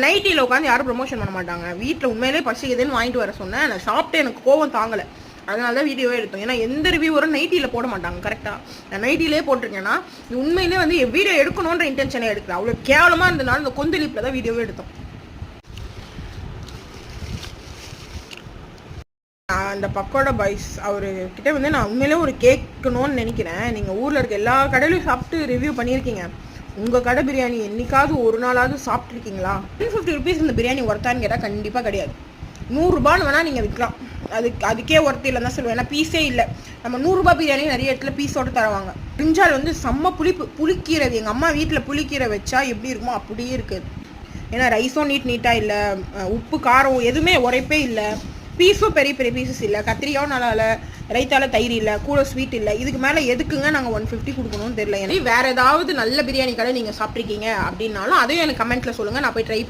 நைட்டியில் உட்காந்து யாரும் ப்ரொமோஷன் பண்ண மாட்டாங்க. வீட்டில் உண்மையிலே பசிக்குதுன்னு வாங்கிட்டு வர சொன்னேன். நான் சாப்பிட்டு எனக்கு கோவம் தாங்கலை, அதனால தான் வீடியோவே எடுத்தோம். ஏன்னா எந்த ரிவ்யூவரும் நைட்டியில் போட மாட்டாங்க. கரெக்டாக நான் நைட்டிலே போட்டிருக்கேன்னா உண்மையிலே வந்து வீடியோ எடுக்கணுன்ற இன்டென்ஷனே எடுக்கல. அவ்வளோ கேவலமாக இருந்தனால இந்த கொந்தளிப்பில் தான் வீடியோவே எடுத்தோம். அந்த பக்கோடா பாய்ஸ் அவர்கிட்ட வந்து நான் உண்மையிலே ஒரு கேட்கணும்னு நினைக்கிறேன். நீங்கள் ஊரில் இருக்க எல்லா கடையிலையும் சாப்பிட்டு ரிவ்யூ பண்ணியிருக்கீங்க. உங்கள் கடை பிரியாணி என்னைக்காவது ஒரு நாளாவது சாப்பிட்ருக்கீங்களா? 350 ருபீஸ் இந்த பிரியாணி ஒர்த்தான்னு கேட்டால் கண்டிப்பாக கிடையாது. 100 ரூபான்னு வேணால் நீங்கள் விற்கலாம், அதுக்கே ஒர்த்து இல்லைன்னு தான் சொல்லுவேன். ஏன்னா பீஸே இல்லை. நம்ம 100 ரூபாய் பிரியாணி நிறைய இடத்துல பீஸோடு தருவாங்க. பிரிஞ்சால் வந்து செம்ம புளிக்கீரை. எங்கள் அம்மா வீட்டில் புளிக்கீரை வச்சா எப்படி இருக்குமோ அப்படியே இருக்குது. ஏன்னா ரைஸும் நீட்டாக இல்லை, உப்பு காரம் எதுவுமே உரைப்பே இல்லை, பீஸும் பெரிய பெரிய பீசஸ் இல்லை, கத்திரிக்காவும் நல்லா இல்லை, ரைத்தால தயிர் இல்லை, கூட ஸ்வீட் இல்லை. இதுக்கு மேலே எதுக்குங்க நாங்கள் 150 கொடுக்கணும்னு தெரியல. எனக்கு வேறு ஏதாவது நல்ல பிரியாணி கடை நீங்கள் சாப்பிட்ருக்கீங்க அப்படின்னாலும் அதையும் எனக்கு கமெண்ட்டில் சொல்லுங்கள், நான் போய் ட்ரை பண்ணேன்.